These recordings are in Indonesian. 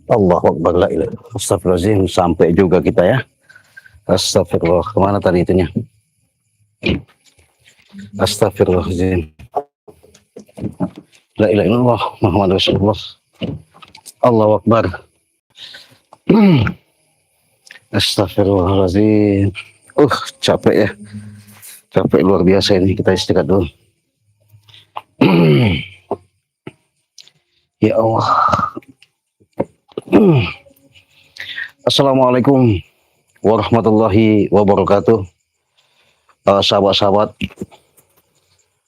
Allahu Akbar, la ilaha. Astagfirullahaladzim, sampai juga kita ya. Astagfirullah, kemana tadi itunya? Astagfirullahaladzim. La ilaha illallah, Muhammad Rasulullah. Allahu Akbar. Astagfirullahaladzim. Capek ya. Capek luar biasa ini, kita istirahat dulu. Ya Allah. Assalamualaikum warahmatullahi wabarakatuh. Sahabat-sahabat,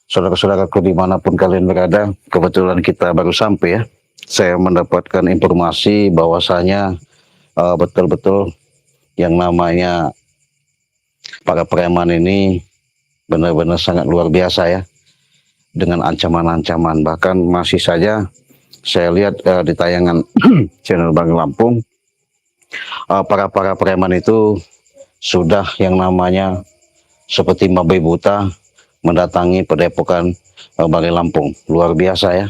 saudara-saudaraku dimanapun kalian berada, kebetulan kita baru sampai ya. Saya mendapatkan informasi bahwasanya betul-betul yang namanya para preman ini benar-benar sangat luar biasa ya, dengan ancaman-ancaman. Bahkan masih saja saya lihat di tayangan channel Bang Lampung, para preman itu sudah yang namanya seperti babi buta mendatangi padepokan Bang Lampung. Luar biasa ya.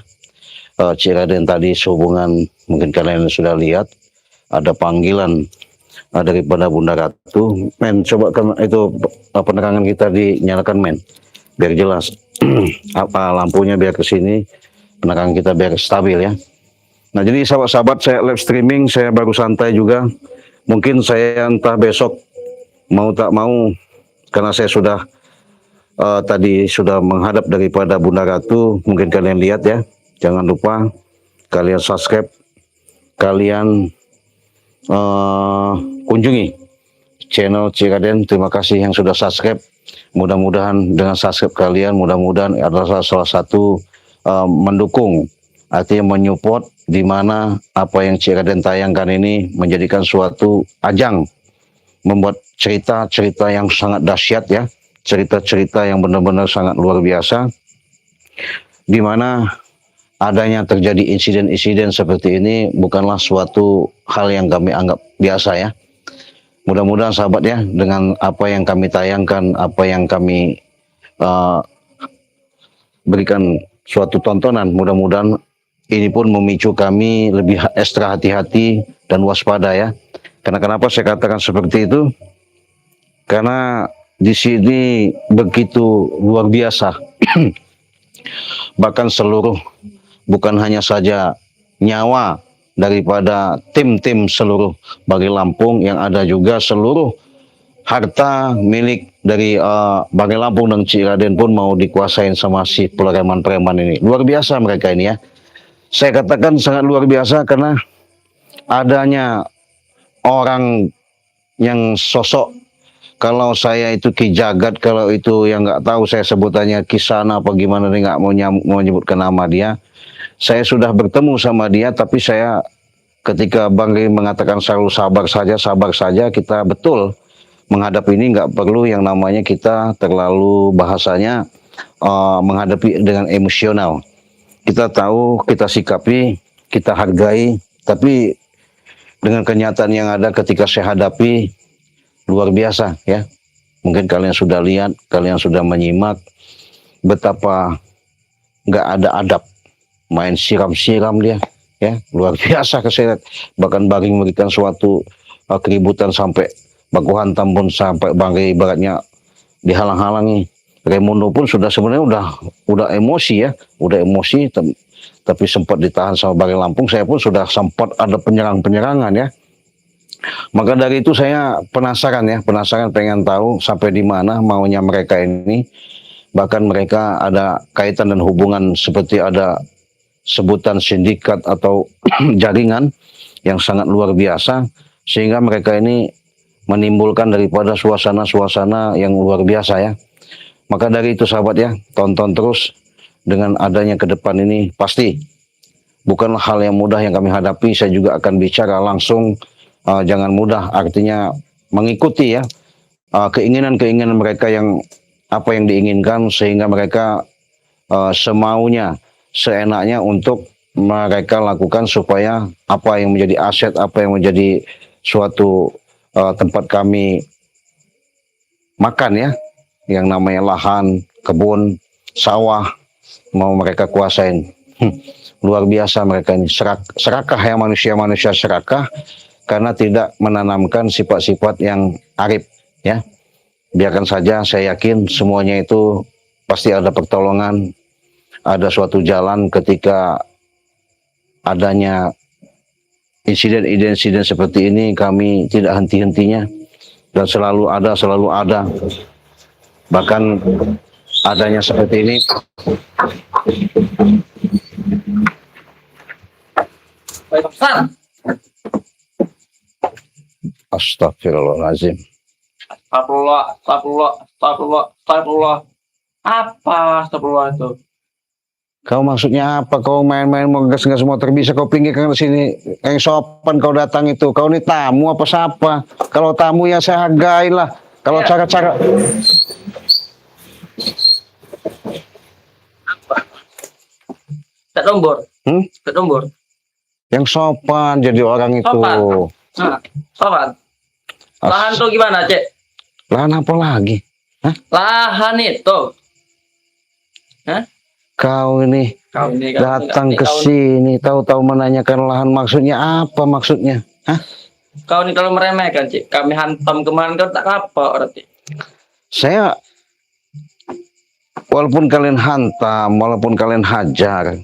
Cik Raden tadi sehubungan, mungkin kalian sudah lihat ada panggilan daripada Bunda Ratu. Men, coba kan itu penerangan kita dinyalakan, men, biar jelas. Apa lampunya biar ke sini, penerangan kita biar stabil ya. Nah, jadi sahabat-sahabat, saya live streaming, saya baru santai juga. Mungkin saya entah besok mau tak mau, karena saya sudah tadi sudah menghadap daripada Bunda Ratu. Mungkin kalian lihat ya. Jangan lupa kalian subscribe, kalian kunjungi channel Cik Raden. Terima kasih yang sudah subscribe. Mudah-mudahan dengan subscribe kalian, mudah-mudahan adalah salah satu mendukung, artinya menyupport, di mana apa yang Cik Raden tayangkan ini menjadikan suatu ajang membuat cerita-cerita yang sangat dahsyat ya, cerita-cerita yang benar-benar sangat luar biasa, di mana adanya terjadi insiden-insiden seperti ini bukanlah suatu hal yang kami anggap biasa ya. Mudah-mudahan sahabat ya, dengan apa yang kami tayangkan, apa yang kami berikan suatu tontonan, mudah-mudahan ini pun memicu kami lebih ekstra hati-hati dan waspada ya. Karena kenapa saya katakan seperti itu? Karena di sini begitu luar biasa. Bahkan seluruh, bukan hanya saja nyawa daripada tim-tim seluruh Bagi Lampung, yang ada juga seluruh harta milik dari Bagi Lampung dan Cik Raden pun mau dikuasain sama si preman-preman ini. Luar biasa mereka ini ya. Saya katakan sangat luar biasa karena adanya orang yang sosok, kalau saya itu Ki Jagat, kalau itu yang nggak tahu saya sebutannya Kisana apa gimana, nih nggak mau menyebutkan nama dia. Saya sudah bertemu sama dia, tapi saya ketika Bang Ri mengatakan selalu sabar saja, kita betul menghadap ini nggak perlu yang namanya kita terlalu bahasanya menghadapi dengan emosional. Kita tahu, kita sikapi, kita hargai, tapi dengan kenyataan yang ada ketika saya hadapi luar biasa ya. Mungkin kalian sudah lihat, kalian sudah menyimak betapa nggak ada adab, main siram-siram dia ya, luar biasa keseret. Bahkan Bang memberikan suatu keributan sampai baku hantam pun, sampai Bang ibaratnya dihalang-halangi. Raimundo pun sudah sebenarnya udah emosi ya, tapi sempat ditahan sama Bagi Lampung. Saya pun sudah sempat ada penyerangan ya. Maka dari itu saya penasaran pengen tahu sampai di mana maunya mereka ini. Bahkan mereka ada kaitan dan hubungan seperti ada sebutan sindikat atau jaringan yang sangat luar biasa, sehingga mereka ini menimbulkan daripada suasana-suasana yang luar biasa ya. Maka dari itu sahabat ya, tonton terus. Dengan adanya ke depan ini pasti bukanlah hal yang mudah yang kami hadapi. Saya juga akan bicara langsung, jangan mudah, artinya mengikuti ya keinginan-keinginan mereka, yang apa yang diinginkan, sehingga mereka semaunya, seenaknya untuk mereka lakukan supaya apa yang menjadi aset, apa yang menjadi suatu tempat kami makan ya, yang namanya lahan, kebun, sawah, mau mereka kuasain. Luar biasa mereka ini, serakah ya, manusia-manusia serakah karena tidak menanamkan sifat-sifat yang arif ya. Biarkan saja, saya yakin semuanya itu pasti ada pertolongan, ada suatu jalan ketika adanya insiden-insiden seperti ini. Kami tidak henti-hentinya dan selalu ada. Bahkan adanya seperti ini astagfirullahaladzim. Astagfirullah. Apa astagfirullah itu? Kau maksudnya apa? Kau main-main mau gas-gas motor, bisa kau pinggirkan ke sini. Yang sopan kau datang itu. Kau ini tamu apa siapa? Kalau tamu ya saya hargai lah. Kalau Ya. cara-cara Tak nombor. Tak nombor. yang sopan jadi orang itu. Sopan. Nah, sopan. Lahan tuh gimana, Cek? Lahan apa lagi? Hah? Lahan itu. Hah? Kau ini Kau ini datang ke sini tahu-tahu menanyakan lahan, maksudnya apa maksudnya? Hah? Kau ini kalau meremehkan, Cek. Kami hantam kemarin kau tak apa berarti. Saya walaupun kalian hantam, walaupun kalian hajar,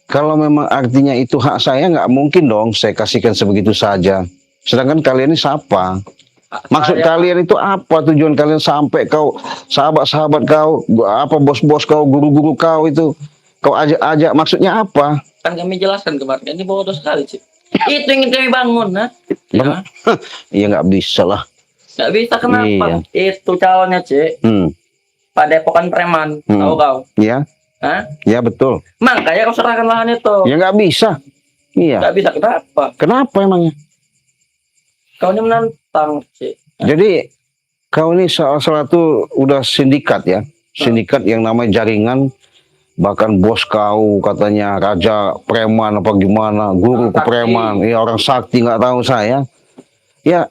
kalau memang artinya itu hak saya, nggak mungkin dong saya kasihkan sebegitu saja. Sedangkan kalian ini siapa? Maksud kalian itu apa? Tujuan kalian sampai kau, sahabat-sahabat kau, apa bos-bos kau, guru-guru kau itu, kau ajak-ajak, maksudnya apa? Kan kami jelaskan kemarin. Ini bodoh sekali, Cek. Itu ingin kami bangun, nah. Ya. Iya nggak bisa lah. Nggak bisa kenapa? Iya. Itu calonnya, Cek. Padepokan preman. Tahu kau? Iya. Hah? Ya betul. Makanya kau serahkan lahan itu. Ya nggak bisa. Iya. Nggak bisa, kenapa? Kenapa emangnya? Kau ini menantang, Cik. Jadi kau ini salah satu udah sindikat ya. Sindikat yang namanya jaringan. Bahkan bos kau katanya raja preman apa gimana. Guru ke preman. Ya orang sakti nggak tahu saya. Ya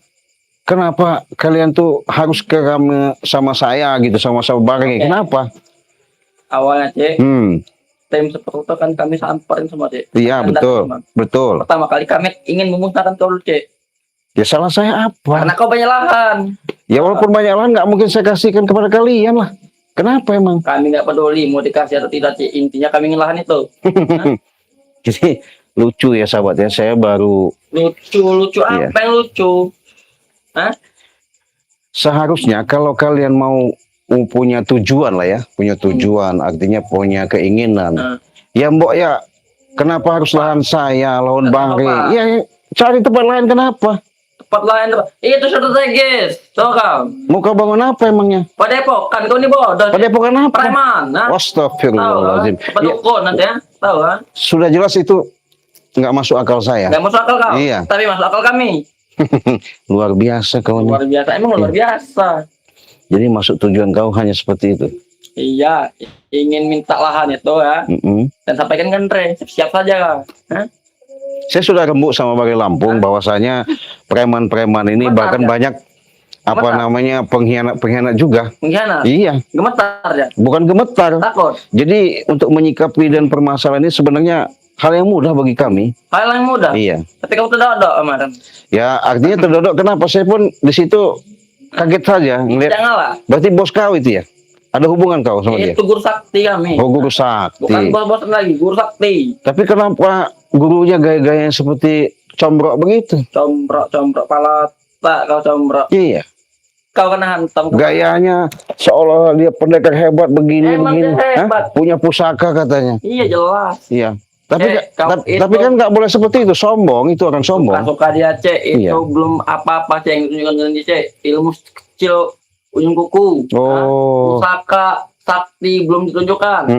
kenapa kalian tuh harus ke kami sama saya gitu. Sama-sama bareng. Kenapa? Awalnya, Cik. Tim seperti itu kan kami samperin semua, Cik. Iya betul. Betul. Pertama kali kami ingin memusnahkan kau dulu, Cik. Ya salah saya apa? Karena kau banyak lahan. Ya walaupun banyak lahan nggak mungkin saya kasihkan kepada kalian lah. Kenapa emang? Kami nggak peduli mau dikasih atau tidak, Cik. Intinya kami ingin lahan itu. Jadi lucu ya sahabat ya. Saya baru Lucu apa yang lucu? Hah? Seharusnya kalau kalian mau punya tujuan lah ya, punya tujuan, artinya punya keinginan. Ya mbok ya, kenapa harus lahan saya, lahan Bangri? Ya cari tempat lain, kenapa? Tempat lain, itu strategis. Tahu kau? Mau kau bangun apa emangnya? Padepokan, kau ini bodoh. Padepokan apa? Preman, nah. Astagfirullahaladzim. Pendukun nanti ya, tahu kan? Sudah jelas itu nggak masuk akal saya. Nggak masuk akal kau? Iya. Tapi masuk akal kami. Luar biasa kau. Luar biasa, emang luar biasa. Jadi maksud tujuan kau hanya seperti itu? Iya, ingin minta lahan itu ya. Dan sampaikan kan Re, siap saja kau. Hah? Saya sudah rembuk sama Bagi Lampung bahwasanya preman-preman ini bahkan banyak apa namanya pengkhianat juga. Pengkhianat? Iya. Gemetar ya? Bukan gemetar. Takut? Jadi untuk menyikapi dan permasalahan ini sebenarnya hal yang mudah bagi kami. Hal yang mudah? Iya. Tapi kamu terdodok kemarin? Ya, artinya terdodok kenapa? Saya pun di situ kaget saja ngeliat. Jangan lah. Berarti bos kau itu ya? Ada hubungan kau sama dia? Itu guru sakti kami. Oh, guru sakti. Bukan bos-bos lagi, guru sakti. Tapi kenapa gurunya gaya-gaya yang seperti combrok begitu? Combrok pala tak kau combrok. Iya. Kau kena hantam. Gayanya seolah dia pendekar hebat begini. Hebat. Punya pusaka katanya. Iya jelas. Iya. Tapi kan nggak boleh seperti itu, sombong, itu orang sombong. Suka dia Cek, itu belum apa-apa Cek yang ditunjukkan di Cek, ilmu kecil ujung kuku. Pusaka sakti belum ditunjukkan.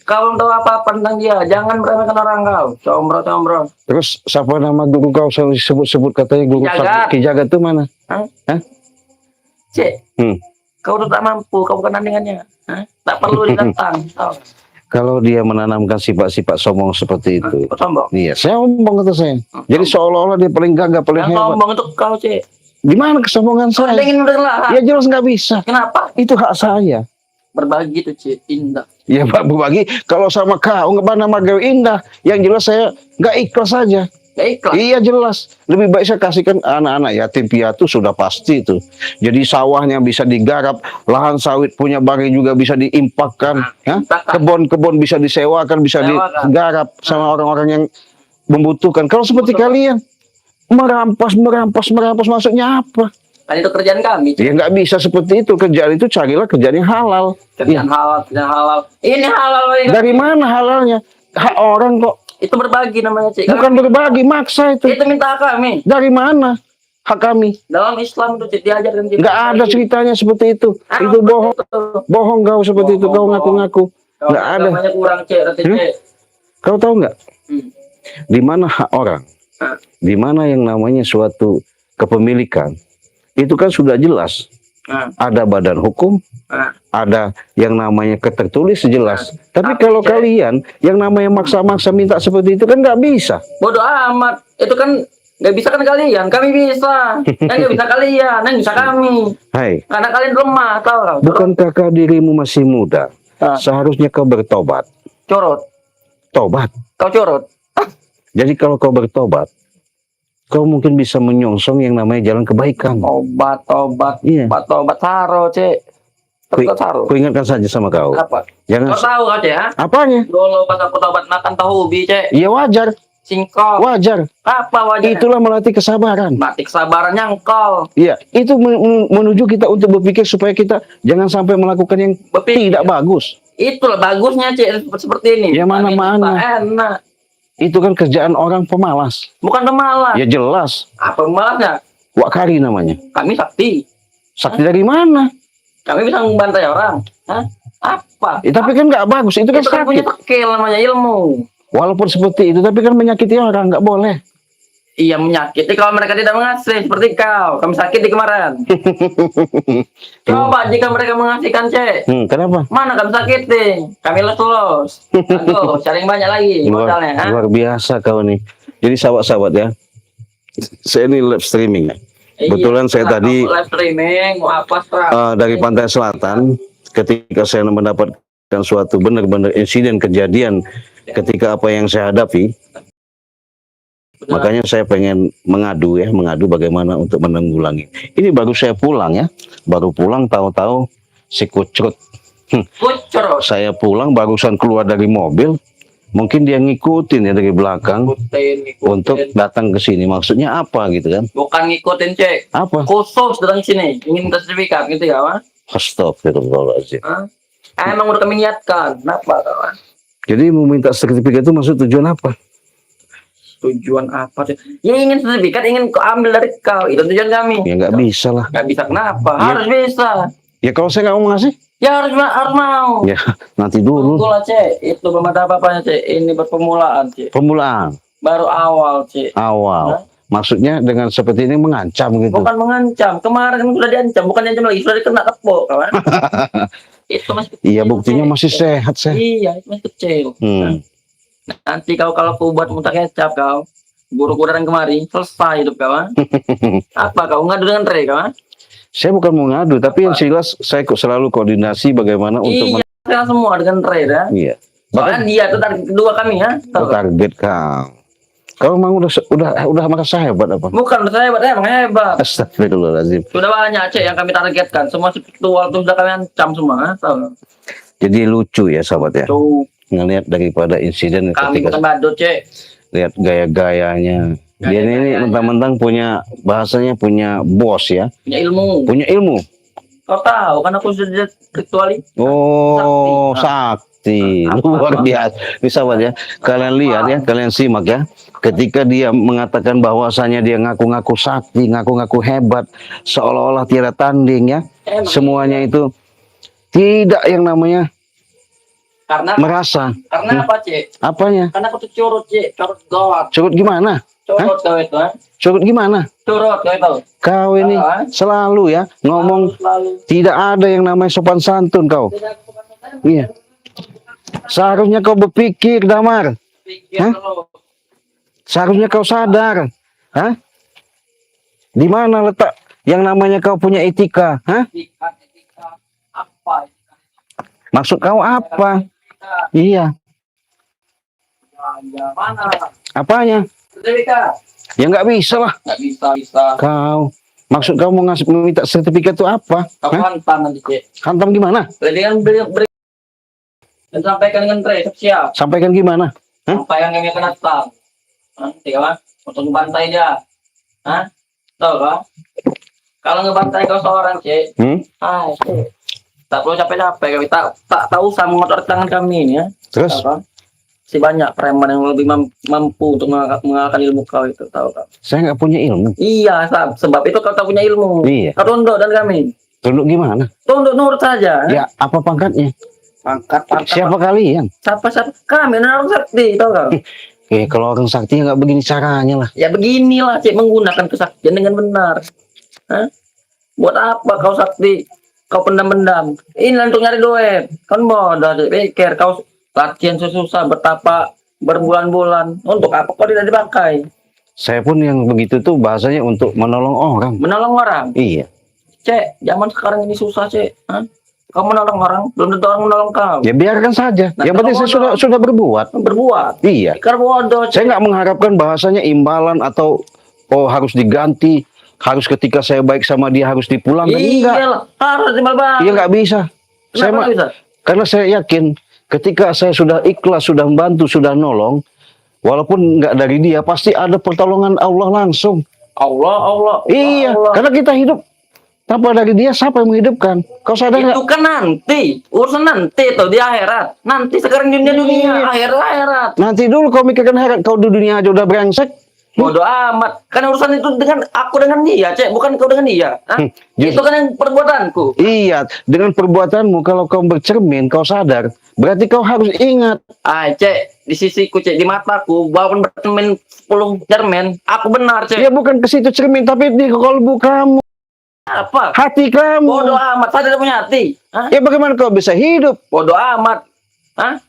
Kau belum tahu apa-apa tentang dia, jangan meremehkan orang kau. Combro. Terus siapa nama guru kau selalu disebut-sebut katanya guru sakti? Ki Jagat itu mana? Hah? Cek, kau udah tak mampu, kau bukan tandingannya. Tak perlu ditantang. Kalau dia menanamkan sifat-sifat sombong seperti itu. Sombong? Iya, saya sombong kata saya. Jadi seolah-olah dia paling gagah, paling hebat. Sombong untuk kau, Cek. Gimana kesombongan saya? Ingin lah. Ya jelas nggak bisa. Kenapa? Itu hak saya. berbagi tuh Cik, indah. Ya Pak, berbagi. Kalau sama kau nggak pernah marga indah. Yang jelas saya nggak ikhlas saja. Gak ikhlas. Iya jelas. Lebih baik saya kasihkan anak-anak yatim piatu sudah pasti itu. Jadi sawahnya bisa digarap, lahan sawit punya bari juga bisa diimpakkan, ya? Kebun-kebun bisa disewakan, bisa digarap sama orang-orang yang membutuhkan. Kalau seperti kalian merampas maksudnya apa? Kan itu kerjaan kami. Ya nggak bisa seperti itu. Kerjaan itu carilah kerjaan yang halal. Kerjaan halal. Ini halal. Dari mana halalnya? Hak orang kok. Itu berbagi namanya Cik. Bukan berbagi, maksa itu. Itu minta kami. Dari mana hak kami? Dalam Islam itu Cik, diajarkan kita. Nggak ada ceritanya seperti itu. Itu bohong. Bohong kau seperti itu. Kau ngaku-ngaku. Nggak ada. Kurang Cik. Kau tahu nggak? Di mana hak orang? Di mana yang namanya suatu kepemilikan? Itu kan sudah jelas. Ada badan hukum, ada yang namanya ketertulis jelas. Tapi kalau kalian yang namanya maksa-maksa minta seperti itu kan nggak bisa. Bodoh amat. Itu kan nggak bisa kan kalian, kami bisa. Yang nggak bisa kalian, yang bisa kami. Hai. Karena kalian lemah, tahu kau. Bukankah kau dirimu masih muda? Seharusnya kau bertobat. Corot. Tobat. Kau corot. Jadi kalau kau bertobat, kau mungkin bisa menyongsong yang namanya jalan kebaikan. Tobat. Iya. Tobat saro, Cek. Saro. Ku ingatkan saja sama kau. Apa? Jangan. Kau tahu kan ya? Apanya? Dulu pas aku tobat makan tahu ubi, Cek. Iya wajar. Singkong. Wajar. Apa wajar? Itulah melatih kesabaran. Melatih kesabaran nyangkol. Iya, itu menuju kita untuk berpikir supaya kita jangan sampai melakukan yang tidak bagus. Itulah bagusnya, Cek, seperti ini. Ya mana-mana. Enak. Itu kan kerjaan orang pemalas. Bukan pemalas. Ya jelas. Apa pemalasnya? Wakari namanya. Kami sakti. Sakti dari mana? Kami bisa membantai orang. Hah? Apa? Tapi kan nggak bagus. Itu kan sakit. Punya skill namanya ilmu. Walaupun seperti itu, tapi kan menyakiti orang nggak boleh. Iya menyakiti kalau mereka tidak mengasih seperti kau. Kami sakit di kemarin. Coba jika mereka mengasihkan Cek. Kenapa? Mana kami sakiti? Kami los. Aduh, cari yang banyak lagi modalnya. Luar biasa kau nih. Jadi sahabat-sahabat ya. Saya ini live streaming ya. Kebetulan saya tadi live streaming mau apa dari Pantai Selatan. Ketika saya mendapatkan suatu benar-benar insiden kejadian ketika apa yang saya hadapi. Makanya saya pengen mengadu bagaimana untuk menanggulangi. Ini baru saya pulang ya, baru pulang tahu-tahu si kucrut. Saya pulang barusan keluar dari mobil, mungkin dia ngikutin ya dari belakang untuk datang ke sini. Maksudnya apa gitu kan? Bukan ngikutin Cek. Apa? Khusus datang sini, ingin sertifikat gitu ya, Mas? Astagfirullahaladzim. Emang udah kami niatkan, kenapa kawan? Jadi mau minta sertifikat itu maksud tujuan apa? Tujuan apa sih? Ya ingin sertifikat, ingin kau ambil dari kau. Itu tujuan kami. Ya nggak bisa lah. Nggak bisa kenapa? Harus bisa. Ya kalau saya nggak mau ngasih? Ya harus mau. Ya nanti dulu. Tunggu lah Cek. Itu belum ada apa-apanya Cek. Ini permulaan Cek. Permulaan. Baru awal Cek. Awal. Maksudnya dengan seperti ini mengancam gitu? Bukan mengancam. Kemarin kan sudah diancam. Bukan diancam lagi. Sudah dikena kepok kawan. Itu masih kecil. Iya buktinya masih sehat saya. Iya itu masih kecil. Nanti kalau aku buat muntah kecap kau, guru-guru yang kemari selesai hidup kawan. Apa kau ngadu dengan Re kawan? Saya bukan mau ngadu, tapi yang jelas saya selalu koordinasi bagaimana untuk saya semua dengan Re ya. Iya. Bahkan dia itu target kedua kami ya. Target kau. Kau memang udah merasa hebat apa? Bukan saya hebat, emang hebat. Astagfirullahaladzim. Sudah banyak Cek yang kami targetkan. Semua spiritual itu sudah kami ancam semua. Tahu. Jadi lucu ya sahabat ya. Ngelihat daripada insiden kami ketika bukan badut Cek. Lihat gaya-gayanya. Dia ini mentang-mentang punya bahasanya punya bos ya. Punya ilmu. Punya ilmu. Kau tahu kan aku sudah rituali. Oh, sakti. Luar biasa. Ini sahabat ya. Kalian lihat ya, kalian simak ya. Ketika dia mengatakan bahwasanya dia ngaku-ngaku sakti, ngaku-ngaku hebat, seolah-olah tiada tanding ya. Semuanya itu tidak yang namanya merasa. Karena apa Cek? Apanya? Karena aku tuh curut Cek, curut gawat. Curut gimana? Curut kau itu Curut gimana? Curut kau itu. Kau ini selalu ya ngomong tidak ada yang namanya sopan santun kau. Iya. Seharusnya kau berpikir Damar. Seharusnya kau sadar. Hah? Di mana letak yang namanya kau punya etika? Hah? Etika apa? Maksud kau apa? Iya. Mana? Apanya? Sertifikat. Ya nggak bisa lah. Nggak bisa. Kau. Maksud kau mau meminta sertifikat itu apa? Kau hantam nanti, Cek. Hantam gimana? Dengan beri dan sampaikan dengan siap. Sampaikan gimana? Sampaikan kami akan datang. Nanti kan, untuk ngebantai dia. Hah? Tahu kan? Kalau ngebantai kau seorang, Cek. Cek. Tak perlu capek-capek, kami tak usah mengotor tangan kami ini ya. Terus? Tahu kan? Si banyak preman yang lebih mampu untuk mengalahkan ilmu kau itu, tahu kan? Saya nggak punya ilmu. Iya, sebab itu kau tak punya ilmu. Iya. Kau tunduk dan kami. Tunduk gimana? Tunduk nurut saja. Ya, apa pangkatnya? Pangkat. Siapa kalian? Siapa? Kami orang sakti, tahu kan? Kalau orang sakti nggak begini caranya lah. Ya beginilah, Cik, menggunakan kesaktian dengan benar. Hah? Buat apa kau sakti? Kau pendam-pendam. Ini untuk nyari duit. Kan bodoh, Cik. Pikir kau latihan susah betapa berbulan-bulan. Untuk apa kau tidak dipakai? Saya pun yang begitu tuh bahasanya untuk menolong orang. Menolong orang? Iya. Cek, zaman sekarang ini susah, Cek. Hah? Kau menolong orang, belum tentu orang menolong kau. Ya biarkan saja. Nah, yang penting saya sudah berbuat. Berbuat? Iya. Karena bodoh, Cek. Saya nggak mengharapkan bahasanya imbalan atau harus diganti. Harus ketika saya baik sama dia harus dipulangkan. Iya, harus timbal balik. Iya nggak bisa. Kenapa bisa? Karena saya yakin ketika saya sudah ikhlas, sudah membantu, sudah nolong, walaupun nggak dari dia, pasti ada pertolongan Allah langsung. Allah. Iya, Allah. karena kita hidup tanpa dari dia, siapa yang menghidupkan? Kau sadar nggak? Itu kan nanti, urusan nanti tuh di akhirat. Nanti sekarang dunia, akhirat. Nanti dulu kau mikirkan akhirat, kau di dunia aja udah brengsek. Bodoh amat. Kan urusan itu dengan aku dengan dia, Cek, bukan kau dengan dia. Itu kan yang perbuatanku. Iya, dengan perbuatanmu kalau kau bercermin, kau sadar, berarti kau harus ingat. Cek, di sisiku, Cek, di mataku, walaupun bercermin 10 cermin, aku benar, Cek. Ya bukan ke situ cermin, tapi di kolbu kamu. Apa? Hati kamu. Bodoh amat, saya tidak punya hati. Ya bagaimana kau bisa hidup? Bodoh amat.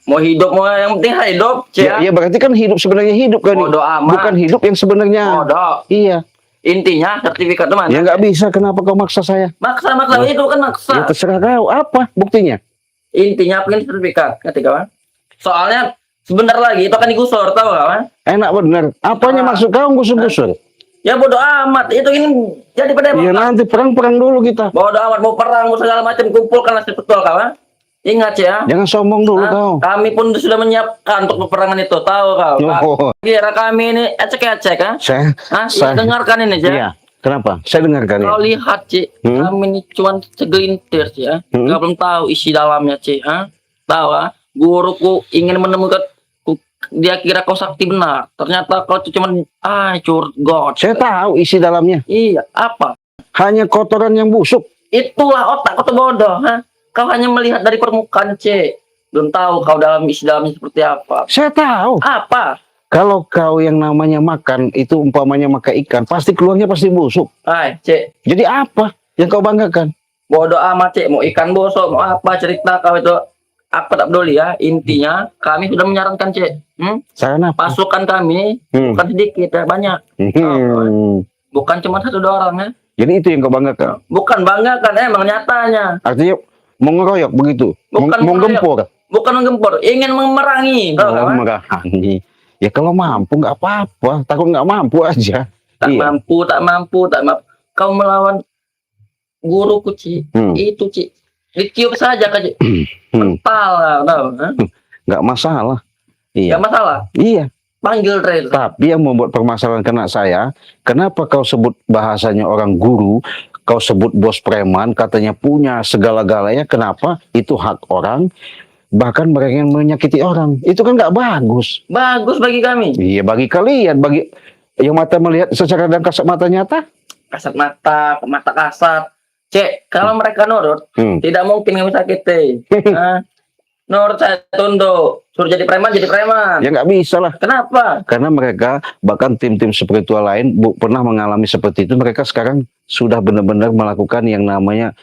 Mau hidup, mau yang penting hidup, Cek. Ya berarti kan hidup sebenarnya hidup kan? Bodoh amat. Bukan hidup yang sebenarnya. Bodoh. Iya. Intinya sertifikat itu mana? Ya nggak bisa, kenapa kau maksa saya? Maksa, itu kan maksa. Ya terserah kau, apa buktinya? Intinya apa ini sertifikat, ngerti kawan? Soalnya sebentar lagi itu akan digusur, tahu kawan? Enak benar. Apanya maksud kau gusur-gusur? Ya bodoh amat, itu ini jadi pada Ya nanti perang-perang dulu kita. bodoh amat, mau perang, mau segala macam, kumpulkan nasib betul kawan. Ingat ya. Jangan sombong dulu kau. Kami pun sudah menyiapkan untuk peperangan itu, tahu kau? Oh. Kira kami ini ecek-ecek, kan? Saya Dengarkan ini, Cik. Iya. Kenapa? Saya dengarkan ya. Kau lihat, Cik, kami ini cuma segelintir, Cik, ya. Kau belum tahu isi dalamnya, Cik, tahu, guruku ingin menemukan, dia kira kau sakti benar, ternyata kau cuma curgot. Saya tahu isi dalamnya. Iya, apa? Hanya kotoran yang busuk. Itulah otak kau tuh bodoh, Kau hanya melihat dari permukaan, Cik. Belum tahu kau isi dalamnya seperti apa. Saya tahu. Apa? Kalau kau yang namanya makan, itu umpamanya makan ikan, pasti keluarnya pasti busuk. Cik. Jadi apa yang kau banggakan? Bodoh amat, Cik. Mau ikan busuk, mau apa cerita kau itu. Aku tak peduli ya. Intinya, kami sudah menyarankan, Cik. Saran apa? Pasukan kami, bukan sedikit, banyak. Bukan cuma 1-2 orang, ya. Jadi itu yang kau banggakan? Bukan banggakan, emang nyatanya. Artinya mengeroyok begitu? Bukan menggempur? Bukan menggempur, ingin memerangi. Memerangi. Ya kalau mampu nggak apa-apa, takut nggak mampu aja. Tak mampu. Kau melawan guruku, Cik. Itu, Cik. Ditiup saja, Cik. Kepala, tahu? Nggak masalah. Iya. Nggak masalah? Iya. Panggil Reza. Tapi yang membuat permasalahan kena saya, kenapa kau sebut bahasanya orang guru, kau sebut bos preman, katanya punya segala-galanya, kenapa? Itu hak orang, bahkan mereka yang menyakiti orang. Itu kan nggak bagus. Bagus bagi kami. Iya, bagi kalian, bagi yang mata melihat secara dan kasat mata nyata. Kasat mata kasat. Cek, kalau mereka nurut, tidak mungkin kami sakiti. Nurut saya tunduk. Suruh jadi preman, jadi preman. Ya nggak bisa lah. Kenapa? Karena mereka, bahkan tim-tim spiritual lain pernah mengalami seperti itu. Mereka sekarang sudah benar-benar melakukan yang namanya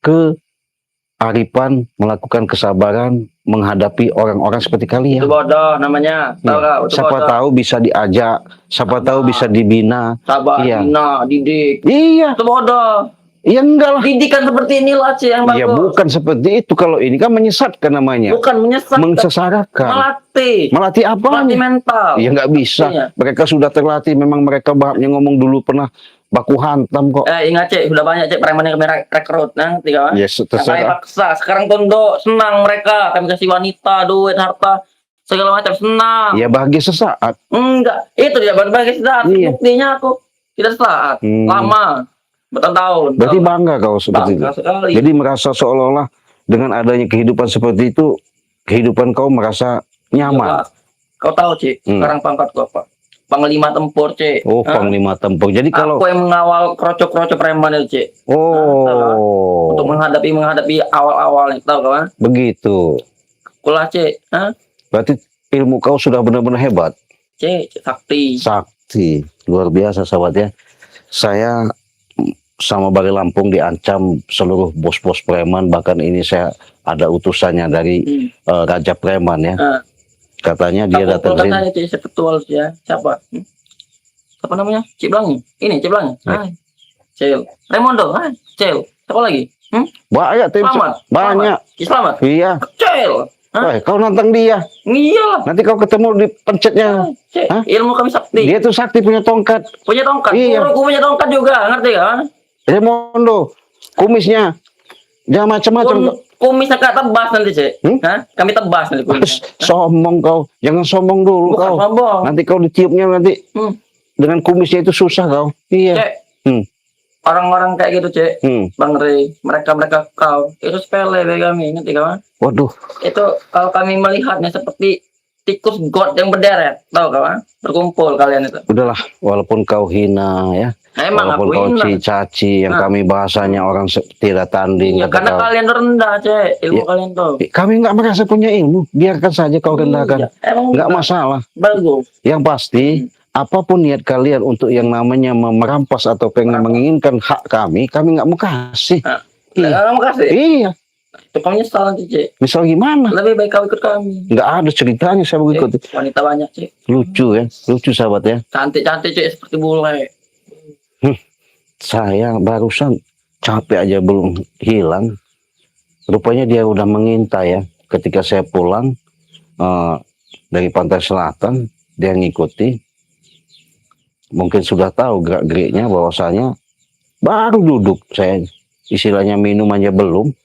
kearifan, melakukan kesabaran, menghadapi orang-orang seperti kalian. Itu bodoh namanya. Tahu, siapa tahu bisa diajak, siapa tahu bisa dibina. Sabar, bina, didik. Iya. Itu bodoh. Ya enggak lah. Didikan seperti inilah Cek yang Ya bagus. bukan seperti itu. Kalau ini kan menyesatkan namanya. Bukan menyesatkan. Mengsesarakan. Melatih. Melatih apa? Melatih mental. Ya nggak bisa. Iya. Mereka sudah terlatih. Memang mereka bahapnya ngomong dulu pernah baku hantam kok. Ingat Cek, sudah banyak Cek preman yang kami rekrut. Nah, tiga kan? Ya Yang kami terserah. paksa. Sekarang Tondo senang mereka. Kami kasih wanita, duit, harta, segala macam senang. Ya bahagia sesaat. Enggak, itu tidak berbagai saat. Iya. Buktinya aku tidak saat. Lama. Bertahun-tahun. Berarti bangga kau seperti Bangga itu. sekali. Jadi merasa seolah-olah dengan adanya kehidupan seperti itu, kehidupan kau merasa nyaman. Jelas. Kau tahu Cik, sekarang pangkatku apa? Panglima tempur Cik. Oh, Panglima Tempur. Jadi kalau Aku yang mengawal kroco-kroco preman itu Cik. oh, Untuk menghadapi awal-awalnya, tahu kan? begitu. Kulah Cik. Berarti ilmu kau sudah benar-benar hebat. Cik, sakti. Sakti. Luar biasa sahabat ya. Saya sama Bali Lampung diancam seluruh bos-bos preman. Bahkan ini saya ada utusannya dari Raja Preman ya. Katanya dia datang sini. Katanya Cik, sepetual ya. Siapa? Siapa namanya? Cik Blangi. Ini Cik Blangi. Cil. Raimondo. Cil. Siapa lagi? Banyak tim. Selamat. Banyak. Selamat. Iya. Cil. Wah, kau nantang dia. Iya. Nanti kau ketemu di pencetnya. Cik, ilmu kami sakti. Dia tuh sakti punya tongkat. Punya tongkat. Iya. Guruku punya tongkat juga, ngerti kan? Raimondo, kumisnya jangan macam-macam. Kumisnya kak tebas nanti Cik. Kami tebas nanti kumisnya. Sombong kau, jangan sombong dulu Bukan kau. sombong. Nanti kau ditiupnya nanti dengan kumisnya itu susah kau. Iya. Cik, orang-orang kayak gitu Cik, Bang Rey, mereka kau itu sepele bagi kami, ngerti kan? Waduh. Itu kalau kami melihatnya seperti tikus got yang berderet, tahu kawan? Berkumpul kalian itu. Udahlah, walaupun kau hina ya. Emang Walaupun aku kau hina. caci yang kami bahasanya orang tidak tanding. Ya, kata karena kau. kalian rendah Cik, ilmu kalian tuh. Kami nggak merasa punya ilmu, biarkan saja kau rendahkan. Iya, emang Nggak enggak. masalah. Bagus. Yang pasti, apapun niat kalian untuk yang namanya merampas atau pengen menginginkan hak kami nggak mau kasih. Terima kasih. Iya. Itu kamu nyesal nanti Cik. Misal gimana? Lebih baik kau ikut kami. Nggak ada ceritanya saya begitu. Wanita banyak Cik. Lucu ya, lucu sahabat ya. Cantik-cantik Cik seperti bule. Saya barusan capek aja belum hilang. Rupanya dia udah mengintai ya. Ketika saya pulang dari pantai selatan, dia ngikuti. Mungkin sudah tahu gerak-geriknya bahwasanya baru duduk saya. Istilahnya minum aja belum.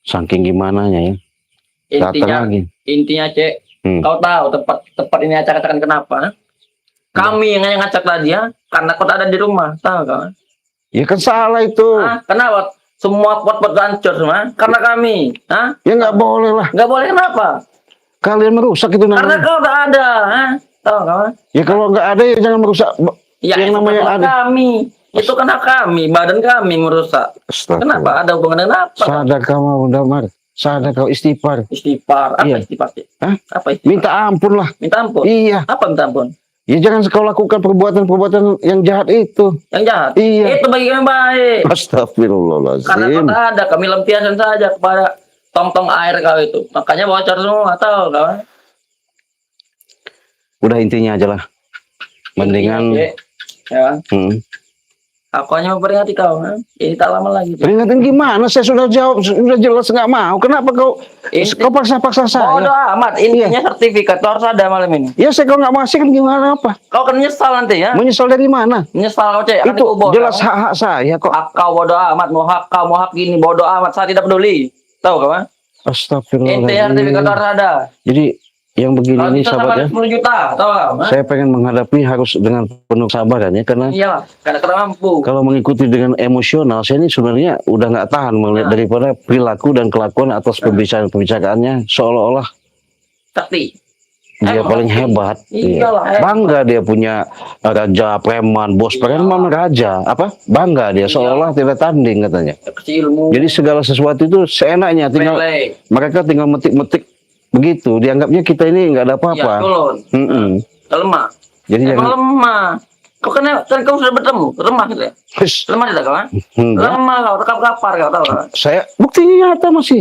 Saking gimana ya. Datang Intinya Cik, kau tahu tempat ini acak-acakan kenapa? Kami yang ngacak tadi ya, karena kau tak ada di rumah, tahu kan? Ya kan salah itu. Kenapa? Semua pot-pot hancur semua, karena kami. Ya nggak boleh lah. Nggak boleh kenapa? Kalian merusak itu Karena namanya. kau tak ada, tahu kan? Ya kalau nggak ada ya jangan merusak. Ya, yang itu namanya kan ada. kami. Itu kan hak kami, badan kami merusak. Kenapa? Ada hubungan dengan apa? Sadar kamu udah mar. Sadar kau istighfar. Istighfar. Apa Iya. istighfar? Cik? Hah? Apa istighfar? Minta ampun lah. Minta ampun. Iya. Apa minta ampun? Ya jangan kau lakukan perbuatan-perbuatan yang jahat itu. Yang jahat. Iya. Itu bagi kami baik. Karena Astagfirullahaladzim. kau tak ada, kami lempiasan saja kepada tong-tong air kau itu. Makanya bocor semua, tahu kawan? Udah intinya aja lah. Mendingan Cik. Ya. Aku hanya memperingati kau, ini tak lama lagi. Cik. peringatan gimana? Saya sudah jawab, sudah jelas nggak mau. Kenapa kau paksa-paksa Bodoh saya? amat, intinya sertifikat tuh harus ada malam ini. Ya saya kalau nggak mau kan gimana apa? Kau akan menyesal nanti ya. Menyesal dari mana? Menyesal kau Cik, akan Itu dikubur, jelas kau. hak-hak saya kok. Hak kau bodoh amat, mau hak gini bodoh amat, saya tidak peduli. Tahu kau kan? Intinya Astagfirullahaladzim. sertifikat harus ada. Jadi yang begini Kalau ini bisa sahabat ya. 10 juta, tahu kau? Saya pengen menghadapi harus dengan penuh sabaran ya, karena Iya, karena tidak mampu. kalau mengikuti dengan emosional, saya ini sebenarnya udah nggak tahan melihat daripada perilaku dan kelakuan atas pembicaraannya seolah-olah Sakti. dia paling hebat. Iyalah, Iya. Bangga dia punya raja preman, bos preman raja. Apa? Bangga dia seolah tidak tanding katanya. Kecil ilmu. Jadi segala sesuatu itu seenaknya, tinggal Pele. mereka tinggal metik-metik begitu. Dianggapnya kita ini nggak ada Ya, apa-apa. turun. Mm-mm. Lemah. Jadi Emang jangan lemah. Kau kan kau sudah bertemu, lemah gitu ya? Wis, Lemah tidak kau? Kan? enggak. Lemah kau, kapar kau tahu kan? Saya buktinya nyata masih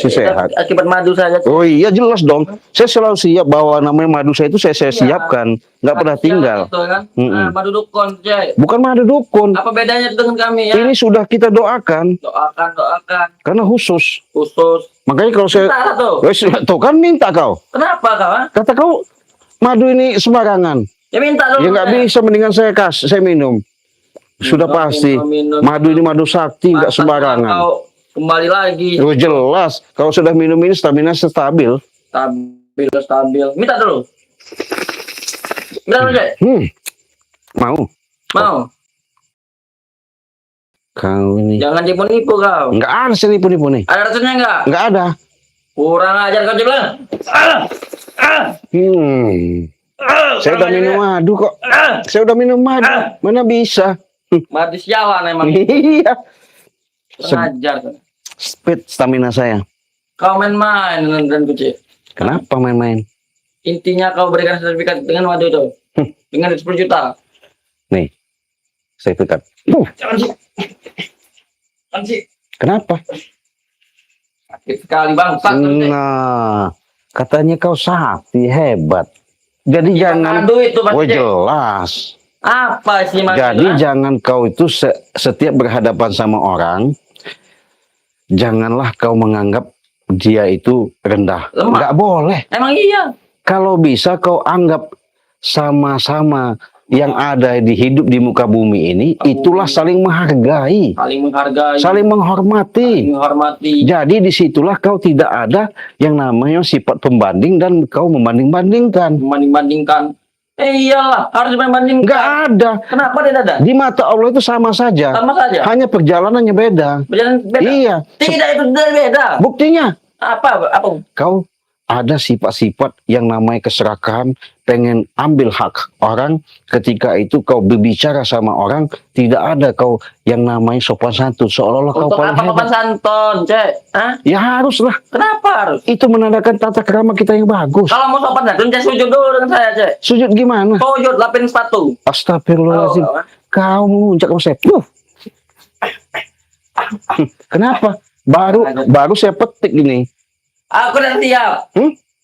sehat. Akibat madu saja. Oh iya jelas dong. Saya selalu siap bawa namanya madu saya itu saya Iya. siapkan, nggak pernah tinggal. Itu, kan? Mm-mm. Madu dukun, Cek. Bukan madu dukun. Apa bedanya dengan kami ya? Ini sudah kita doakan Doakan. karena khusus. Khusus. Makanya kalau saya, Minta tuh. wes tuh kan minta kau. Kenapa kau? Ha? Kata kau madu ini sembarangan. Ya minta dulu. Ya nggak bisa, mendingan saya minum. Sudah pasti. minum. Madu ini madu sakti, nggak Pantas sembarangan. Kau kembali lagi. Oh jelas. Kalau sudah minum ini stamina stabil. Stabil. Minta dulu. Minta dulu, Cek. Mau. Mau. Kau ini. Jangan tipu-tipu kau. Nggak ada sih nipu-nipu nih. Ada racunnya enggak? Nggak ada. Kurang ajar kau bilang. Saya udah minum madu kok. Saya udah minum madu. Mana bisa? Mati sialan emang. Iya. Kurang ajar kau. Speed stamina saya. Kau main-main dan kucing. Kenapa main-main? Intinya kau berikan sertifikat dengan madu itu. Dengan 10 juta. Nih. Sertifikat. Jangan sih. Jangan sih. Kenapa? Sakit sekali bangsat. Nah, katanya kau sakti hebat. Jadi jangan. Madu itu Oh pasti. jelas. Apa sih madu? Jadi jangan kau itu setiap berhadapan sama orang, janganlah kau menganggap dia itu rendah. Lemah. Nggak boleh. Emang iya. Kalau bisa kau anggap sama-sama yang ada di hidup di muka bumi ini, itulah saling menghargai, Saling menghargai. saling menghormati. menghormati. Jadi disitulah kau tidak ada yang namanya sifat pembanding dan kau membanding-bandingkan. Membanding-bandingkan. Iyalah, harus membandingkan. Nggak ada. Kenapa tidak ada? Di mata Allah itu sama saja. Sama saja. Hanya perjalanannya beda. Berjalan beda. Iya. Tidak itu tidak beda. Buktinya Apa? kau ada sifat-sifat yang namanya keserakahan, pengen ambil hak orang, ketika itu kau berbicara sama orang, tidak ada kau yang namanya sopan santun, seolah-olah kau Untuk paling apa papan hebat. santon, Cek? Hah? Ya haruslah, Kenapa harus? itu menandakan tata krama kita yang bagus. Kalau mau sopan santun, Cek sujud dulu dengan saya, Cek. Sujud gimana? Sujud, lapin sepatu. Astagfirullahaladzim, Oh, kau muncak sama saya. Kenapa? Baru saya petik ini. Aku udah siap.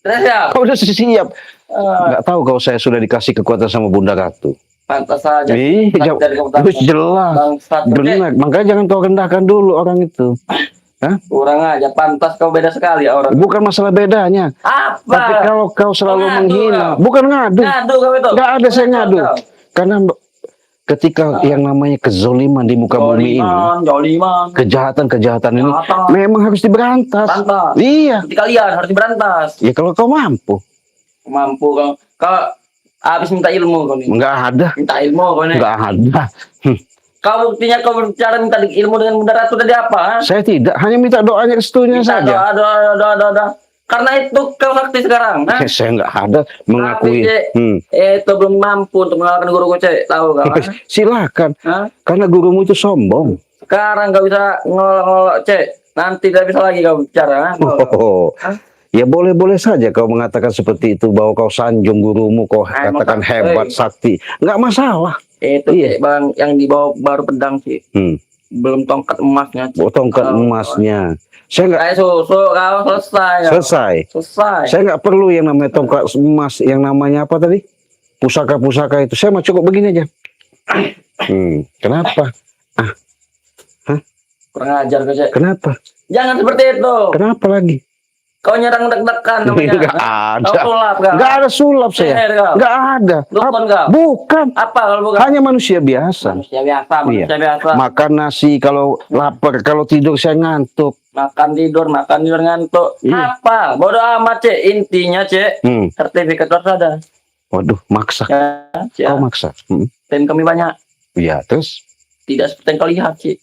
Udah siap. Kau udah siap. Eh, Nggak tahu kau saya sudah dikasih kekuatan sama Bunda Ratu. pantas saja. Iya, Dari kamu jelas. Bangsat, Cek. Benar, makanya jangan kau rendahkan dulu orang itu. Hah? Kurang aja, pantas kau beda sekali ya orang. Bukan masalah bedanya, Apa? tapi kalau kau selalu Ngadu menghina, kau. bukan ngadu, Ngadu kau itu. nggak ada saya ngadu. Kau. Karena ketika yang namanya kezoliman di muka bumi ini, Joliman. kejahatan-kejahatan ini Kejahatan. memang harus diberantas. Berantas. Iya, Seperti kalian harus diberantas. ya kalau kau mampu, Mampu kau. Kau habis minta ilmu kau nih. nggak ada, Minta ilmu kau nih. nggak ada. Kau buktinya kau berbicara minta ilmu dengan Bunda Ratu dari apa? Ha? Saya tidak, hanya minta doanya restunya Minta saja. doa. Karena itu kau sakti sekarang. Ha? Saya nggak ada mengakui. Tapi, Cek, itu belum mampu untuk mengalahkan guru Cek. Tahu kau? Ha? Silakan, Ha? karena gurumu itu sombong. Sekarang kau bisa ngolok Cek. Nanti tidak bisa lagi kau bicara. Ha? Oh, Hah? ya boleh-boleh saja kau mengatakan seperti itu, bahwa kau sanjung gurumu, kau katakan hebat, sakti, nggak masalah. Itu Iya. Cek, bang yang dibawa baru pedang sih. Belum tongkat emasnya. Cek. Tongkat Oh. emasnya, saya nggak Kayak susu kau selesai. Kau. selesai. Selesai. Saya nggak perlu yang namanya tongkat emas, yang namanya apa tadi? Pusaka-pusaka itu. Saya mah cukup begini aja. Kenapa? Kurang ajar kau Cek. Kenapa? Jangan seperti itu. Kenapa lagi? Kau nyerang deg-degan namanya. Nggak Ha? ada. Kau sulap kau. Nggak ada sulap saya. Sihir kau. Nggak ada. Dukun kau. Bukan. Apa kalau bukan? Hanya manusia biasa. Manusia biasa, Iya. manusia biasa. Makan nasi kalau lapar, kalau tidur saya ngantuk. Makan tidur ngantuk. Iya. Apa? Bodoh amat, Cek. Intinya, Cek, sertifikat harus ada. Waduh, maksa. Ya, Cek. Kau maksa. Tim kami banyak. Iya, terus? Tidak seperti yang kau lihat, Cek.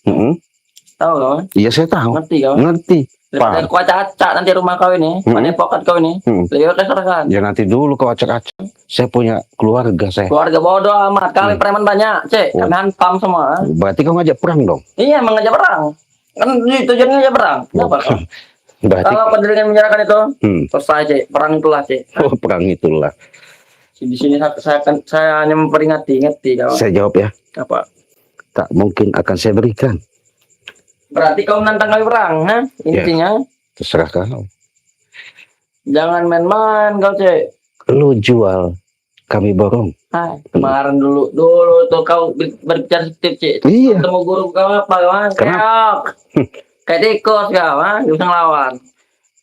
Tahu kau? Iya, saya tahu. Ngerti kau? Ngerti. Daripada Paham. kau acak-acak nanti rumah kau ini, pada pokat kau ini, lebih baik serahkan. Ya nanti dulu kau acak-acak. Saya punya keluarga saya. Keluarga bodoh amat, kami preman banyak, Cek. Kami hantam semua. Berarti kau ngajak perang dong? Iya, mengajak perang. Kan tujuannya ngajak perang. Kenapa kau? Berarti Kalau kau dengan menyerahkan itu, Hmm. selesai, Cek. Perang itulah, Cek. perang itulah. Di sini saya hanya memperingati, ngerti kawan? Saya jawab ya. Apa? Tak mungkin akan saya berikan. Berarti kau menantang kami perang, ha? Intinya. Terserah kau. Jangan main-main kau, Cek. Lu jual, kami borong. Kemarin dulu tuh kau berbicara seperti Cek. Iya. Ketemu guru kau apa, kawan? Kenapa? Kayak tikus kau, ha? Bisa ngelawan.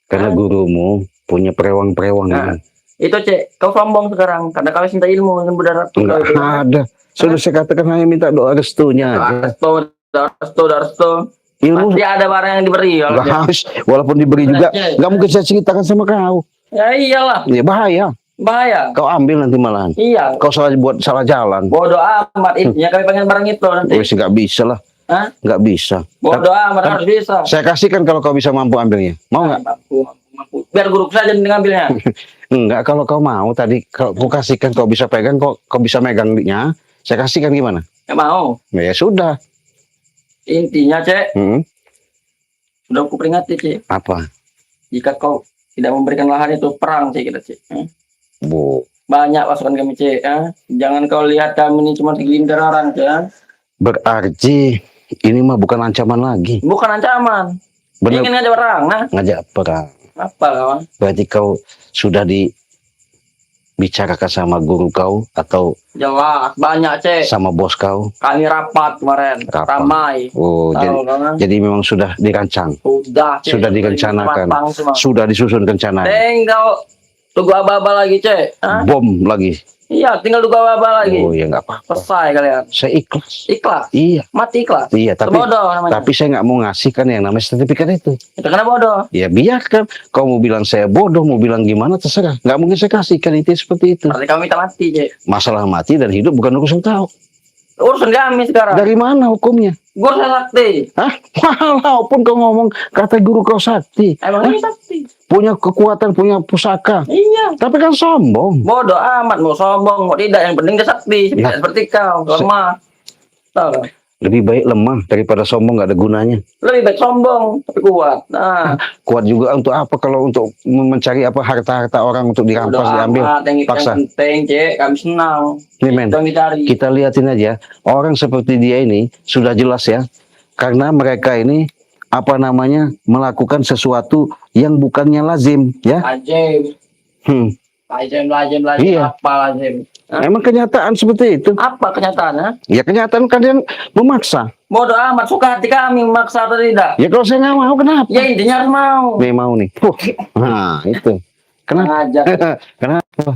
Karena gurumu punya perewang-perewang. Itu Cek, kau sombong sekarang karena kau cinta ilmu dengan berdarah. Enggak ada. Sudah saya katakan hanya minta doa restunya aja. Restu. Ilmu pasti ada barang yang diberi. Enggak harus, walaupun diberi juga enggak mungkin saya ceritakan sama kau. Ya iyalah. Ya bahaya. Kau ambil nanti malahan. Iya. Kau buat salah jalan. Bodoh amat intinya kami pengen barang itu nanti. Wes enggak bisa lah. Hah? Enggak bisa. Bodoh amat harus bisa. Saya kasihkan kalau kau bisa mampu ambilnya. Mau enggak? Mampu. Biar guru saja yang ngambilnya. Enggak, kalau kau mau tadi kalau kau kasihkan kau bisa pegang, kau bisa megangnya, saya kasihkan gimana? Enggak mau. Ya sudah. Intinya, Cek. Sudah aku peringati, Cek. Apa? Jika kau tidak memberikan lahan itu perang, Cek, kita, Cek. Bu. Banyak pasukan kami, Cek. Jangan kau lihat kami ini cuma segelintir orang, Cek. Berarti ini mah bukan ancaman lagi. Bukan ancaman. Bener. Ingin ngajak perang, nah? Ngajak perang. Apa, kawan? Berarti kau sudah dibicarakan sama guru kau atau jelas banyak, Cek. sama bos kau? Kami rapat kemarin, ramai. Oh, jadi memang sudah dirancang. Cek. Sudah direncanakan. Sudah disusun rencana. Tinggal tunggu aba-aba lagi, Cek. Bom lagi. Iya, tinggal tunggu aba-aba lagi. Oh, ya enggak apa-apa. Selesai kalian. Saya ikhlas. Ikhlas? Iya. Mati ikhlas? Iya, bodoh tapi saya nggak mau ngasihkan yang namanya sertifikat itu. Itu karena bodoh? Ya biarkan. Kau mau bilang saya bodoh, mau bilang gimana, terserah. Nggak mungkin saya kasihkan itu seperti itu. Berarti kami minta mati, Cek. Masalah mati dan hidup bukan urusan kau. Urusan kami sekarang. Dari mana hukumnya? Guru saya sakti. Hah? Walaupun kau ngomong kata guru kau sakti. Emang ini sakti? Punya kekuatan, punya pusaka. Iya. Tapi kan sombong. Bodoh amat, mau sombong, mau tidak. Yang penting dia sakti. Tidak seperti kau, lemah. Tahu. Lebih baik lemah daripada sombong, nggak ada gunanya. Lebih baik sombong tapi kuat. Nah, kuat juga untuk apa? Kalau untuk mencari apa harta-harta orang untuk dirampas, diambil, paksa. Yang penting, Cek, kami senang. Nih, men, kita lihatin aja orang seperti dia ini sudah jelas ya, karena mereka ini apa namanya melakukan sesuatu yang bukannya lazim, ya. Lazim. Lazim. Iya. Apa lazim? Emang kenyataan seperti itu. Apa kenyataannya? Ya kenyataan kalian memaksa. Bodoh amat, suka hati kami memaksa atau tidak? Ya kalau saya nggak mau, kenapa? Ya intinya harus mau. Nih mau nih. Nah itu. Kenapa? Kenapa?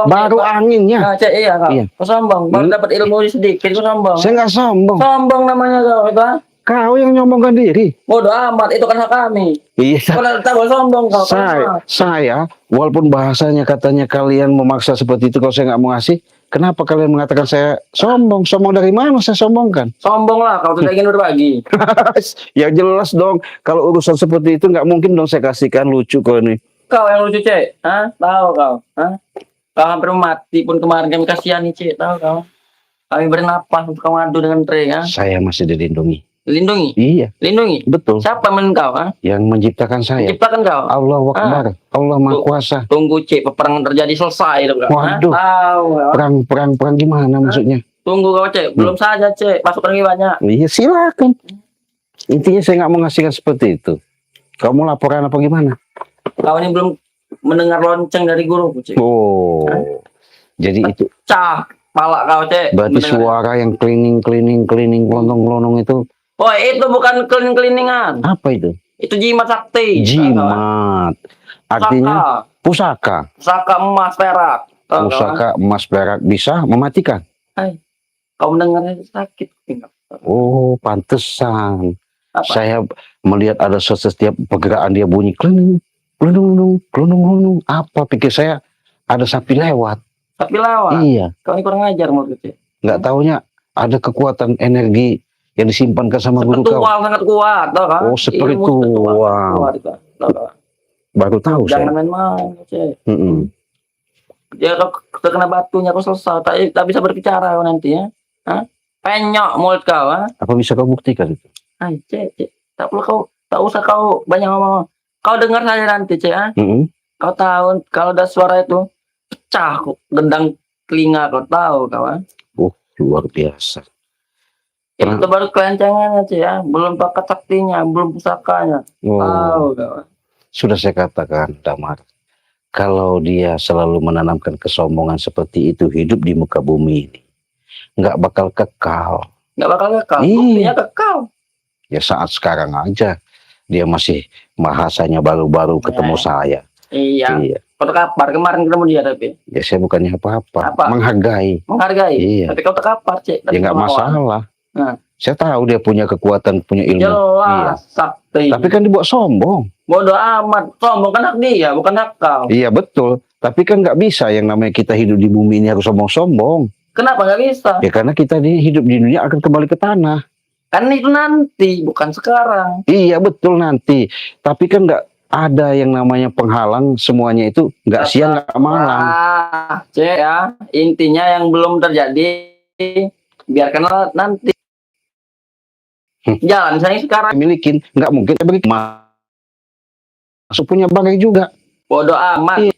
Baru anginnya. Nah, Cek, iya kau. Iya. Kau sombong. Baru dapat ilmu sedikit, kau sombong. Saya nggak sombong. Sombong namanya kau, itu. Kau yang nyombongkan diri. Bodoh amat, itu kan hak kami. Iya. Kau tak sombong kau. Saya, walaupun bahasanya katanya kalian memaksa seperti itu, kalau saya nggak mau ngasih, kenapa kalian mengatakan saya sombong? Sombong dari mana saya sombongkan? Sombong lah, kau tidak ingin berbagi. Ya jelas dong, kalau urusan seperti itu nggak mungkin dong saya kasihkan, lucu kau ini. Kau yang lucu, Cek. Tahu kau? Kau hampir mati pun kemarin kami kasihani, Cek. Tahu kau? Kami bernapas untuk kau ngadu dengan Tre. Saya masih dilindungi. Lindungi? Iya. Lindungi? Betul. Siapa men kau? Yang menciptakan saya. Menciptakan kau? Allah Akbar. Allah Maha Kuasa. Tunggu, Cek, peperangan terjadi selesai. Waduh. Perang gimana maksudnya? Tunggu kau, Cek. Belum saja, Cek. Pasukan lagi banyak. Iya, silakan. Intinya saya nggak mau ngasihkan seperti itu. Kamu laporan apa gimana? Kau ini belum mendengar lonceng dari guru, Cek. Oh. Jadi itu. Cah, pala kau, Cek. Berarti suara yang cleaning, kelonong itu. Oh, itu bukan cleaning-cleaningan. Apa itu? Itu jimat sakti. Jimat. Artinya pusaka. Pusaka emas perak. Pusaka emas perak bisa mematikan. Kau mendengarnya sakit. Oh, pantesan. Apa? Saya melihat ada setiap pergerakan dia bunyi kelunung. Apa pikir saya ada sapi lewat? Sapi lewat? Iya. Kau ini kurang ajar menurut Cek. Nggak taunya ada kekuatan energi yang disimpankan sama guru kau. Spiritual sangat kuat, tau kan? Oh, spiritual. Baru tahu saya. Jangan main-main, Cek. Dia kalau terkena batunya kau selesai, tak bisa berbicara kau nanti ya. Penyok mulut kau, Apa bisa kau buktikan itu? Cek. Tak perlu kau, tak usah kau banyak ngomong. Kau dengar saja nanti, Cek. Kau tahu kalau ada suara itu pecah kok gendang telinga kau tahu kawan. Luar biasa. Itu baru kelancangannya sih ya, belum pakai saktinya, belum pusakanya. Tahu kawan. Sudah saya katakan, Damar, kalau dia selalu menanamkan kesombongan seperti itu hidup di muka bumi ini, nggak bakal kekal. Nggak bakal kekal, buktinya kekal. Ya saat sekarang aja dia masih bahasanya baru-baru ketemu saya. Iya. Kau terkapar kemarin ketemu dia tapi. Ya saya bukannya apa-apa, menghargai. Menghargai. Iya. Tapi kau terkapar cek. Ya nggak masalah. Nah. Saya tahu dia punya kekuatan, punya ilmu. Jelas, sakti. Tapi kan dibuat sombong. Bodoh amat, sombong kan hak dia, bukan hak kau. Iya betul. Tapi kan nggak bisa yang namanya kita hidup di bumi ini harus sombong-sombong. Kenapa nggak bisa? Ya karena kita hidup di dunia akan kembali ke tanah. Kan itu nanti, bukan sekarang. Iya betul nanti. Tapi kan nggak ada yang namanya penghalang, semuanya itu nggak siang nggak malam. Cek ya, intinya yang belum terjadi biarkanlah nanti. Jalan saya sekarang Milikin, nggak mungkin bagi masuk punya bagai juga. Bodoh amat.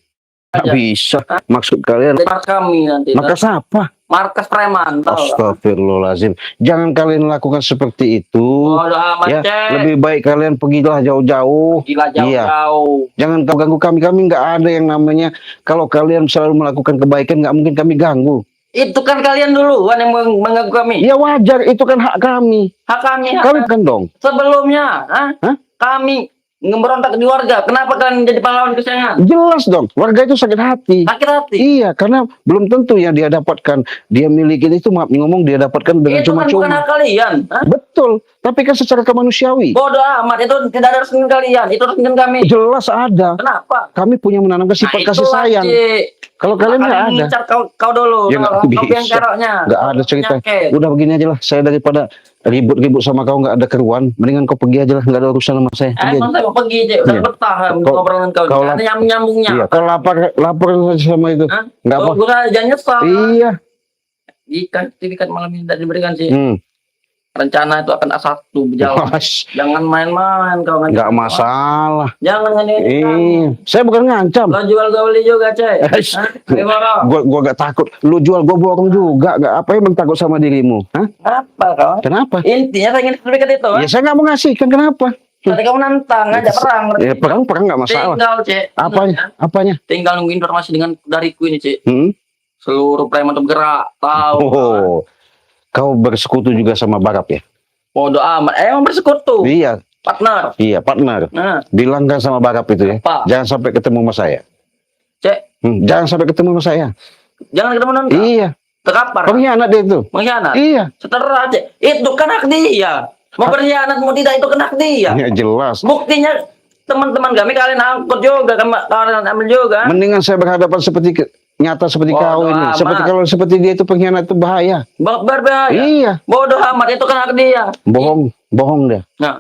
Nggak bisa. Maksud kalian markas kami nanti. Markas apa? Markas preman. Astagfirullahaladzim. Jangan kalian lakukan seperti itu. Bodoh amat, ya, cek. lebih baik kalian pergilah jauh-jauh. Iya. Jangan kau ganggu kami. Kami nggak ada yang namanya kalau kalian selalu melakukan kebaikan nggak mungkin kami ganggu. Itu kan kalian duluan yang mengganggu kami. Ya wajar, itu kan hak kami. Hak kami. Kami kan dong. Sebelumnya, kami memberontak di warga. Kenapa kalian jadi pahlawan kesayangan? Jelas dong, warga itu sakit hati. Sakit hati? Iya, karena belum tentu yang dia dapatkan, dia miliki itu maaf ngomong dia dapatkan dengan cuma-cuma. Itu kan bukan hak kalian. Betul, tapi kan secara kemanusiawi. Bodoh amat, itu tidak ada rekening kalian, itu rekening kami. Jelas ada. Kenapa? Kami punya menanamkan sifat kasih sayang. Kalau kalian nggak ada. Ngincar kau dulu. Ya nggak bisa. Nggak ada cerita. Udah begini aja lah, saya daripada ribut-ribut sama kau nggak ada keruan, mendingan kau pergi aja lah, nggak ada urusan sama saya. Emang saya mau pergi aja, udah betah ngobrol dengan kau. Ada nyambung-nyambungnya. Iya, kau lapar sama itu. Nggak apa. Gue jangan nyesal. Iya. Jika sertifikat malam ini tidak diberikan sih. Rencana itu akan A1 berjalan. Jangan main-main kau. Nggak masalah. Jangan saya bukan ngancam. Lo jual gue beli juga, Cek. Gua gak takut. Lu jual gua borong juga. Gak apa yang takut sama dirimu? Apa kau? Kenapa? Intinya saya ingin sertifikat itu. Ya saya nggak mau ngasihkan. Kenapa? Tadi kamu nantang ngajak perang. Ya perang nggak masalah. Tinggal, Cek. Apanya? Tinggal nunggu informasi dariku ini, Cek. Seluruh preman bergerak. Tahu. Kau bersekutu juga sama Barap ya? Bodoh amat. Emang bersekutu? Iya. Partner. Iya, partner. Bilangkan sama Barap itu ya. Apa? Jangan sampai ketemu sama saya. Cek. Jangan sampai ketemu sama saya. Jangan ketemu nanti. Iya. Terkapar. Pengkhianat dia itu. Pengkhianat? Iya. Seterah, Cek. Itu kan hak dia. Mau berkhianat mau tidak itu kan hak dia. Ya jelas. Buktinya teman-teman kami kalian angkut juga, kalian ambil juga. Mendingan saya berhadapan nyata seperti kau ini. Kalau seperti dia itu pengkhianat itu bahaya. Berbahaya. Iya. Bodoh amat, itu kan hak dia. Bohong dia. Nah.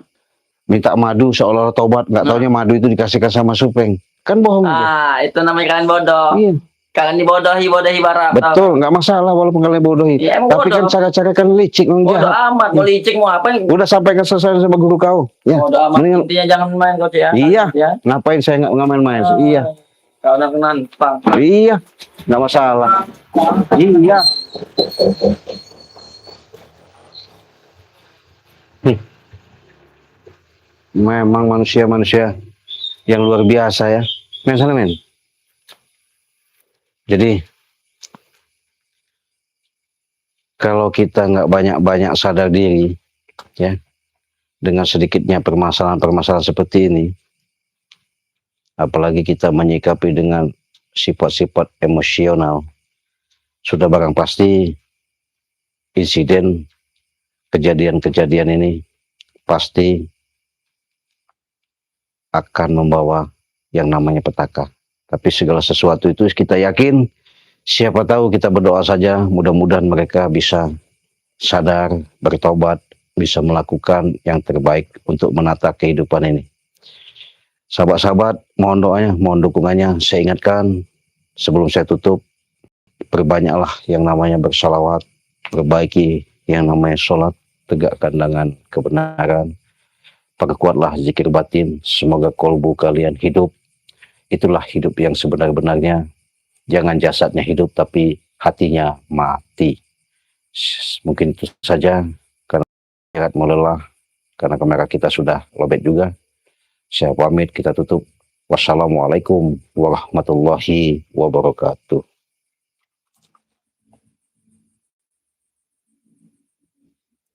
Minta madu seolah-olah tobat, nggak taunya madu itu dikasihkan sama Supeng. Kan bohong dia. Itu namanya kalian bodoh. Iya. Kalian bodohi Barap. Betul, nggak masalah walaupun kalian bodohi. Ya, tapi kan cara-cara kan licik, bodoh amat, mau licik mau apa? Udah sampaikan selesai sama guru kau. Ya. Bodoh amat, intinya jangan main kau ya. Iya. Ya. Ngapain saya nggak main-main? Iya. Kau nak nantang. Iya, nggak masalah. Iya. Memang manusia-manusia yang luar biasa ya. Men sana men. Jadi kalau kita nggak banyak-banyak sadar diri, ya, dengan sedikitnya permasalahan-permasalahan seperti ini, apalagi kita menyikapi dengan sifat-sifat emosional, sudah barang pasti insiden kejadian-kejadian ini pasti akan membawa yang namanya petaka. Tapi segala sesuatu itu kita yakin, siapa tahu kita berdoa saja, mudah-mudahan mereka bisa sadar, bertobat, bisa melakukan yang terbaik untuk menata kehidupan ini. Sahabat-sahabat, mohon doanya, mohon dukungannya. Saya ingatkan, sebelum saya tutup, perbanyaklah yang namanya bersalawat, perbaiki yang namanya sholat, tegakkan dengan kebenaran, perkuatlah zikir batin, semoga kolbu kalian hidup. Itulah hidup yang sebenar-benarnya. jangan jasadnya hidup tapi hatinya mati. Mungkin itu saja, karena akhirat melelah, karena kamera kita sudah lobet juga. Saya pamit, kita tutup. Wassalamualaikum warahmatullahi wabarakatuh.